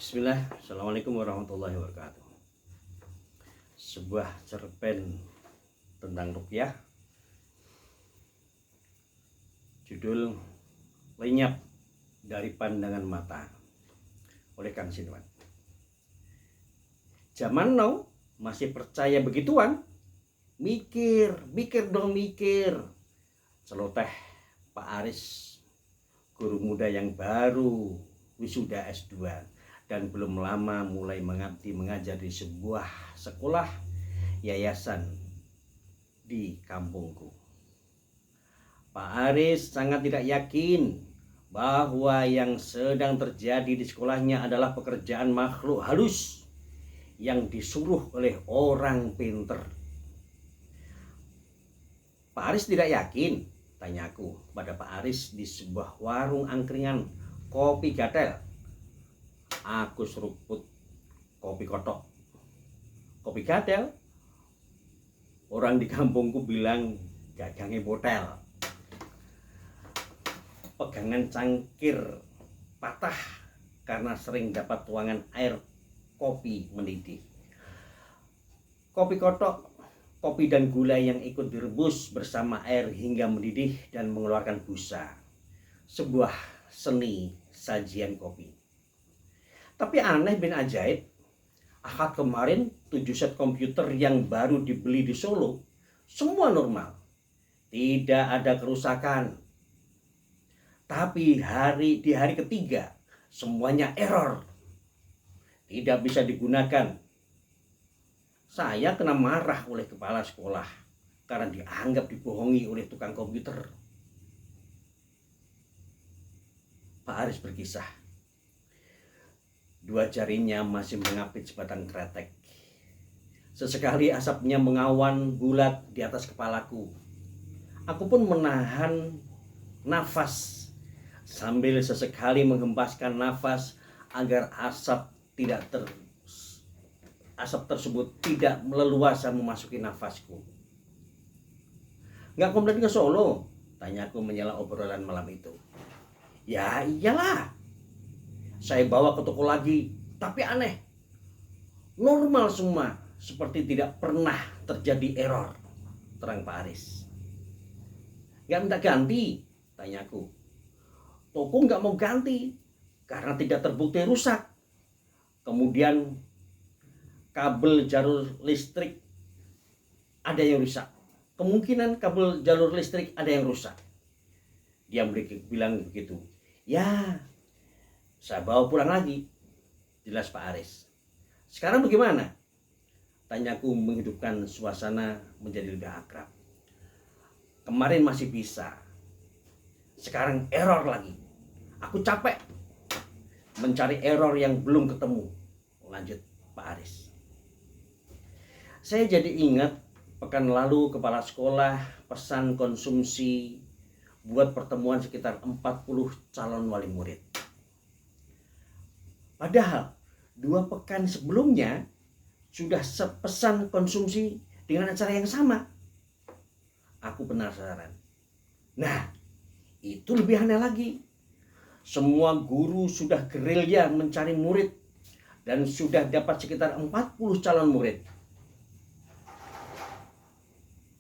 Bismillah, Assalamualaikum warahmatullahi wabarakatuh. Sebuah cerpen tentang ruqyah, judul Lenyap dari Pandangan Mata oleh Kang Sinwan. Zaman now masih percaya begituan? Mikir dong mikir. Celoteh Pak Aris, guru muda yang baru wisuda S2 dan belum lama mulai mengabdi mengajar di sebuah sekolah yayasan di kampungku. Pak Aris sangat tidak yakin bahwa yang sedang terjadi di sekolahnya adalah pekerjaan makhluk halus yang disuruh oleh orang pinter. Pak Aris tidak yakin, tanyaku pada Pak Aris di sebuah warung angkringan kopi gatel. Aku seruput kopi kotok. Kopi gatel? Orang di kampungku bilang gagangnya botel. Pegangan cangkir patah karena sering dapat tuangan air kopi mendidih. Kopi kotok, kopi dan gula yang ikut direbus bersama air hingga mendidih dan mengeluarkan busa. Sebuah seni sajian kopi. Tapi aneh bin ajaib, Ahad kemarin 7 set komputer yang baru dibeli di Solo, semua normal. Tidak ada kerusakan. Tapi di hari ketiga, semuanya error. Tidak bisa digunakan. Saya kena marah oleh kepala sekolah karena dianggap dibohongi oleh tukang komputer. Pak Aris berkisah. Dua jarinya masih mengapit sebatang kretek. Sesekali asapnya mengawan bulat di atas kepalaku. Aku pun menahan nafas sambil sesekali menghempaskan nafas agar asap tersebut tidak meleluasa memasuki nafasku. Nggak komplain ke Solo? Tanyaku menyela obrolan malam itu. Ya iyalah. Saya bawa ke toko lagi, tapi aneh. Normal semua, seperti tidak pernah terjadi error, terang Pak Aris. Gak minta ganti, tanyaku. Toko gak mau ganti, karena tidak terbukti rusak. Kemudian kabel jalur listrik ada yang rusak. Kemungkinan kabel jalur listrik ada yang rusak. Dia bilang begitu. Ya, saya bawa pulang lagi, jelas Pak Aris. Sekarang bagaimana? Tanyaku menghidupkan suasana menjadi lebih akrab. Kemarin masih bisa, sekarang error lagi. Aku capek mencari error yang belum ketemu, lanjut Pak Aris. Saya jadi ingat pekan lalu kepala sekolah pesan konsumsi buat pertemuan sekitar 40 calon wali murid. Padahal 2 pekan sebelumnya sudah sepesan konsumsi dengan acara yang sama. Aku penasaran. Nah, itu lebih aneh lagi. Semua guru sudah gerilya mencari murid dan sudah dapat sekitar 40 calon murid.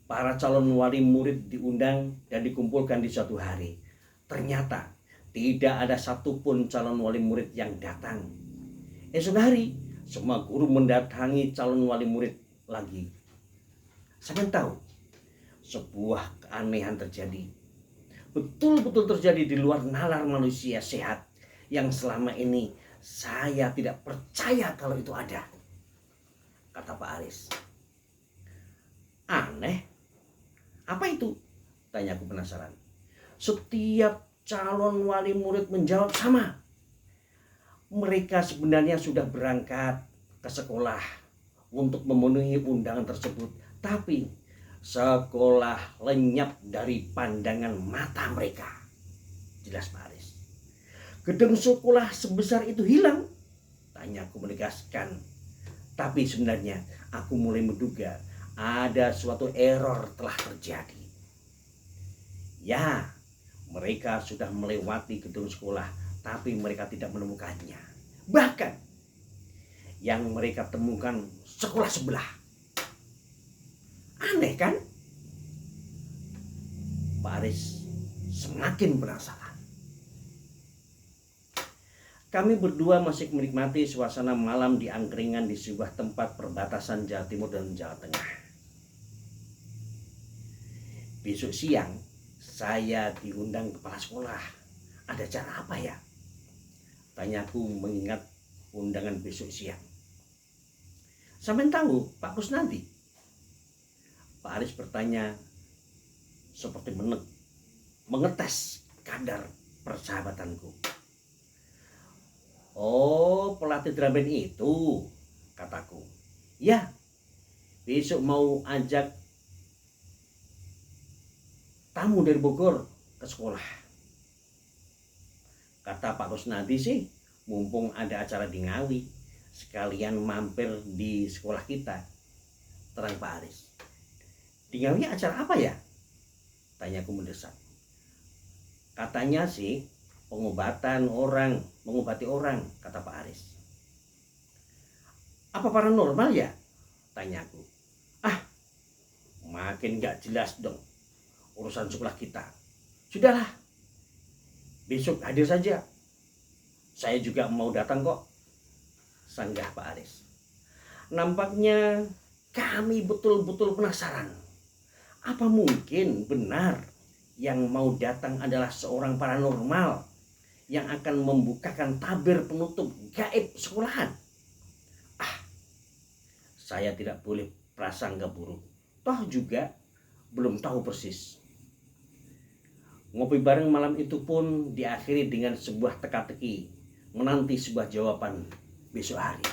Para calon wali murid diundang dan dikumpulkan di suatu hari. Ternyata tidak ada satupun calon wali murid yang datang. Esok hari, semua guru mendatangi calon wali murid lagi. Saya tahu, sebuah keanehan terjadi. Betul-betul terjadi di luar nalar manusia sehat yang selama ini saya tidak percaya kalau itu ada, kata Pak Aris. Aneh? Apa itu? Tanyaku penasaran. Setiap calon wali murid menjawab sama. Mereka sebenarnya sudah berangkat ke sekolah untuk memenuhi undangan tersebut, tapi sekolah lenyap dari pandangan mata mereka, jelas Pak Aris. Gedung sekolah sebesar itu hilang? Tanyaku menegaskan. Tapi sebenarnya aku mulai menduga ada suatu error telah terjadi. Ya, mereka sudah melewati gedung sekolah, tapi mereka tidak menemukannya. Bahkan yang mereka temukan sekolah sebelah. Aneh kan? Pak Aris semakin penasaran. Kami berdua masih menikmati suasana malam di angkringan di sebuah tempat perbatasan Jawa Timur dan Jawa Tengah. Besok siang saya diundang kepala sekolah. Ada acara apa ya? Tanyaku mengingat undangan besok siang. Sampai tahu Pak Kusnadi? Pak Aris bertanya seperti mengetes kadar persahabatanku. Oh, pelatih drum band itu, kataku. Ya, besok mau ajak tamu dari Bogor ke sekolah. Kata Pak Kusnadi sih, mumpung ada acara di Ngawi, sekalian mampir di sekolah kita. Terang Pak Aris. Di Ngawi acara apa ya? Tanyaku mendesak. Katanya sih mengobati orang, kata Pak Aris. Apa paranormal ya? Tanyaku. Ah, makin gak jelas dong urusan sekolah kita. Sudahlah, besok hadir saja. Saya juga mau datang kok, sanggah Pak Aris. Nampaknya kami betul-betul penasaran. Apa mungkin benar yang mau datang adalah seorang paranormal yang akan membukakan tabir penutup gaib sekolahan? Ah, saya tidak boleh prasangka buruk. Toh juga belum tahu persis. Ngopi bareng malam itu pun diakhiri dengan sebuah teka-teki menanti sebuah jawaban besok hari.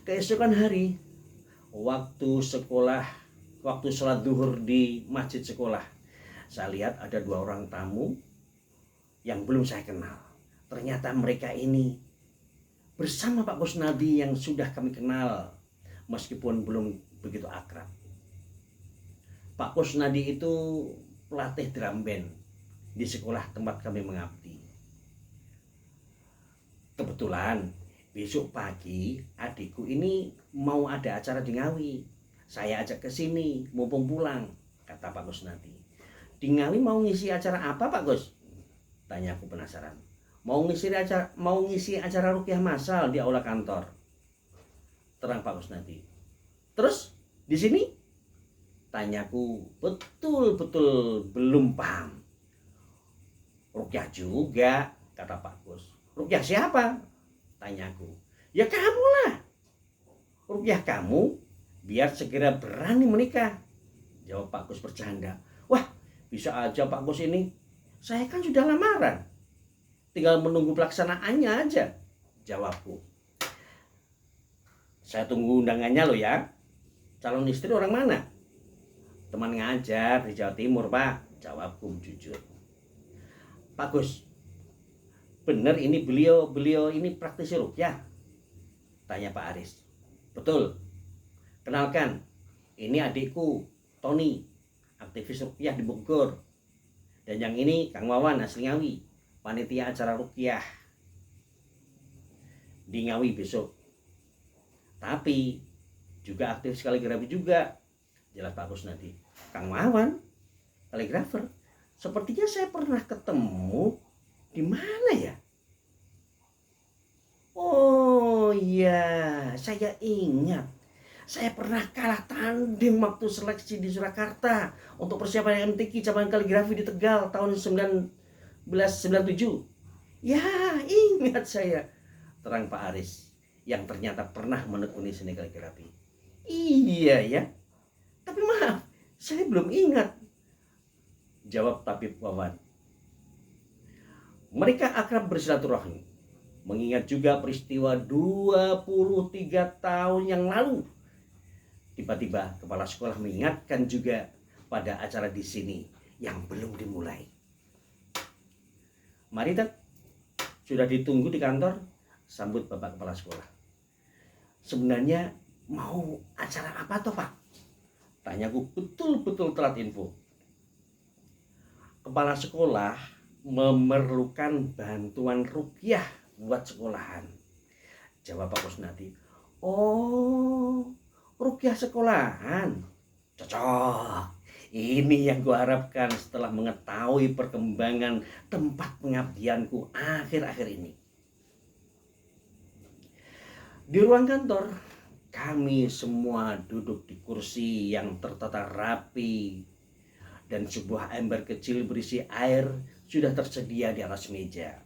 Keesokan hari, waktu sholat zuhur di masjid sekolah, saya lihat ada 2 orang tamu yang belum saya kenal. Ternyata mereka ini bersama Pak Kusnadi yang sudah kami kenal meskipun belum begitu akrab. Pak Kusnadi itu pelatih drum band di sekolah tempat kami mengabdi. Kebetulan besok pagi adikku ini mau ada acara di Ngawi. Saya ajak ke sini mumpung pulang, kata Pak Kusnadi. Di Ngawi mau ngisi acara apa Pak Gus? Tanyaku penasaran. Mau ngisi acara ruqyah massal di aula kantor, terang Pak Kusnadi. Terus di sini? Tanyaku betul-betul belum paham. Ruqyah juga, kata Pak Gus. Ruqyah siapa? Tanyaku. Ya kamu lah. Ruqyah kamu biar segera berani menikah, jawab Pak Gus bercanda. Wah, bisa aja Pak Gus ini. Saya kan sudah lamaran. Tinggal menunggu pelaksanaannya aja, jawabku. Saya tunggu undangannya loh ya. Calon istri orang mana? Teman ngajar di Jawa Timur, Pak, jawabku jujur. Pak Gus, bener ini beliau ini praktisi ruqyah? Tanya Pak Aris. Betul. Kenalkan, ini adikku, Tony, aktivis ruqyah di Bogor. Dan yang ini Kang Wawan asli Ngawi, panitia acara ruqyah di Ngawi besok. Tapi juga aktif kaligrafi juga, jelas Pak Kusnadi. Kang Wawan, kaligrafer. Sepertinya saya pernah ketemu di mana ya? Oh iya, saya ingat. Saya pernah kalah tanding waktu seleksi di Surakarta untuk persiapan MTQ cabang kaligrafi di Tegal tahun 1997. Ya, ingat saya, terang Pak Aris yang ternyata pernah menekuni seni kaligrafi. Iya ya, tapi maaf, saya belum ingat, jawab Tabib Wawan. Mereka akrab bersilaturahmi, mengingat juga peristiwa 23 tahun yang lalu. Tiba-tiba kepala sekolah mengingatkan juga pada acara di sini yang belum dimulai. Mari Tat, sudah ditunggu di kantor, sambut Bapak Kepala Sekolah. Sebenarnya mau acara apa toh Pak? Tanyaku betul-betul telat info. Kepala sekolah memerlukan bantuan ruqyah buat sekolahan, jawab Pak Kusnadi. Oh, rukyah sekolahan. Cocok. Ini yang kuharapkan setelah mengetahui perkembangan tempat pengabdianku akhir-akhir ini. Di ruang kantor, kami semua duduk di kursi yang tertata rapi dan sebuah ember kecil berisi air sudah tersedia di atas meja.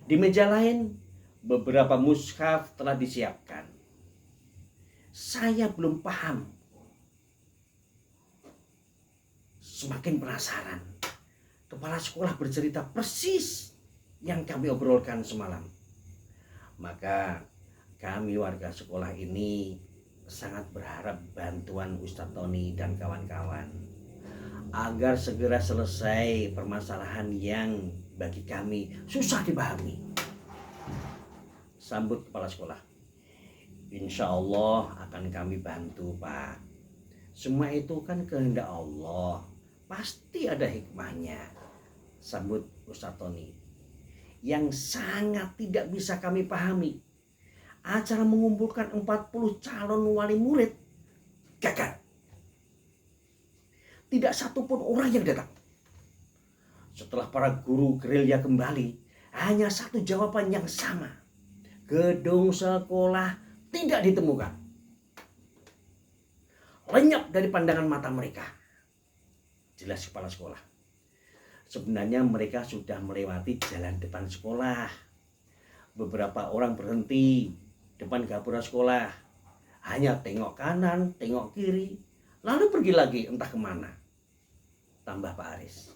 Di meja lain, beberapa mushaf telah disiapkan. Saya belum paham. Semakin penasaran. Kepala sekolah bercerita persis yang kami obrolkan semalam. Maka kami warga sekolah ini sangat berharap bantuan Ustadz Tony dan kawan-kawan agar segera selesai permasalahan yang bagi kami susah dipahami. Sambut kepala sekolah. Insya Allah akan kami bantu, Pak. Semua itu kan kehendak Allah. Pasti ada hikmahnya. Sambut Ustadz Tony. Yang sangat tidak bisa kami pahami. Acara mengumpulkan 40 calon wali murid gagal. Tidak satupun orang yang datang. Setelah para guru gerilya kembali, hanya satu jawaban yang sama. Gedung sekolah tidak ditemukan. Lenyap dari pandangan mata mereka. Jelas kepala sekolah. Sebenarnya mereka sudah melewati jalan depan sekolah. Beberapa orang berhenti depan gapura sekolah. Hanya tengok kanan, tengok kiri. Lalu pergi lagi entah kemana. Tambah Pak Aris.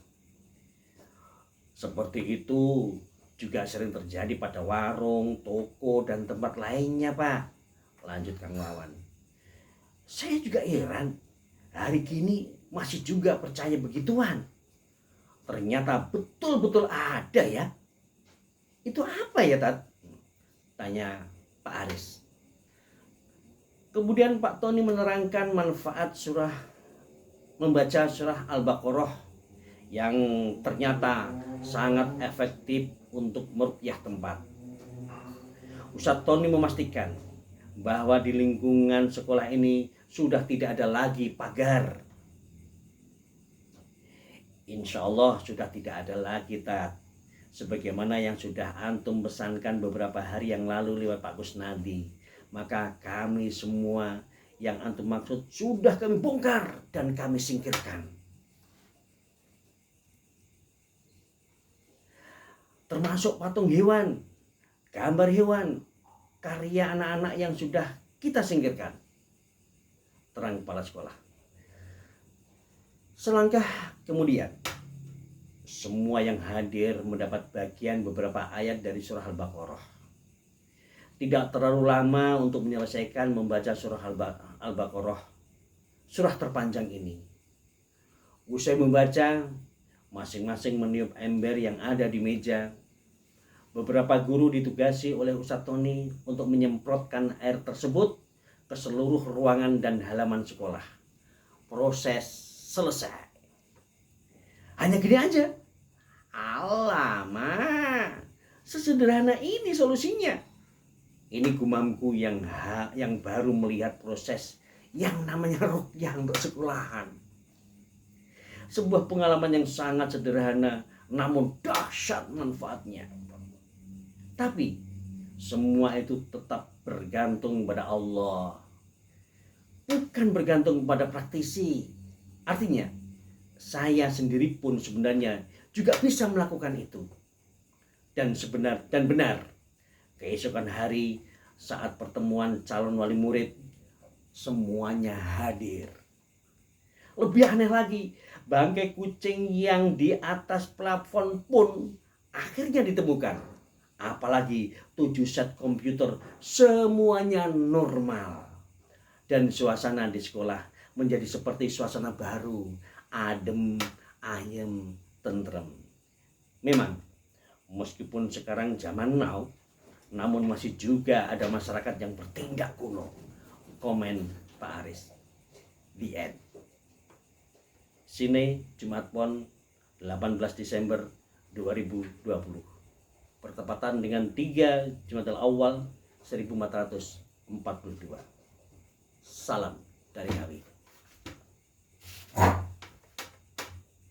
Seperti itu juga sering terjadi pada warung, toko, dan tempat lainnya, Pak. Lanjut Kang Wawan. Saya juga heran. Hari kini masih juga percaya begituan. Ternyata betul-betul ada ya. Itu apa ya, Tat? Tanya Pak Aris. Kemudian Pak Tony menerangkan manfaat membaca surah Al-Baqarah yang ternyata sangat efektif untuk meruqyah tempat. Ustadz Tony memastikan bahwa di lingkungan sekolah ini sudah tidak ada lagi pagar. Insya Allah sudah tidak ada lagi, Tat. Sebagaimana yang sudah antum pesankan beberapa hari yang lalu lewat Pak Kusnadi. Maka kami semua yang antum maksud sudah kami bongkar dan kami singkirkan. Termasuk patung hewan, gambar hewan, karya anak-anak yang sudah kita singkirkan. Terang kepala sekolah. Selangkah kemudian, semua yang hadir mendapat bagian beberapa ayat dari surah Al-Baqarah. Tidak terlalu lama untuk menyelesaikan membaca surah Al-Baqarah, surah terpanjang ini. Usai membaca, masing-masing meniup ember yang ada di meja. Beberapa guru ditugasi oleh Ustadz Tony untuk menyemprotkan air tersebut ke seluruh ruangan dan halaman sekolah. Proses selesai. Hanya gini aja. Alamak, sesederhana ini solusinya. Ini gumamku yang baru melihat proses yang namanya ruqyah untuk sekolahan. Sebuah pengalaman yang sangat sederhana namun dahsyat manfaatnya. Tapi semua itu tetap bergantung pada Allah. Bukan bergantung pada praktisi. Artinya, saya sendiri pun sebenarnya juga bisa melakukan itu. Dan benar, keesokan hari saat pertemuan calon wali murid, semuanya hadir. Lebih aneh lagi, bangkai kucing yang di atas plafon pun akhirnya ditemukan. Apalagi 7 set komputer, semuanya normal. Dan suasana di sekolah menjadi seperti suasana baru, adem, ayem, tentrem. Memang, meskipun sekarang zaman now, namun masih juga ada masyarakat yang bertindak kuno. Komen Pak Aris. The end. Sine Jumat Pon 18 Desember 2020. Bertepatan dengan 3 Jumadil Awal 1442 42. Salam dari kami.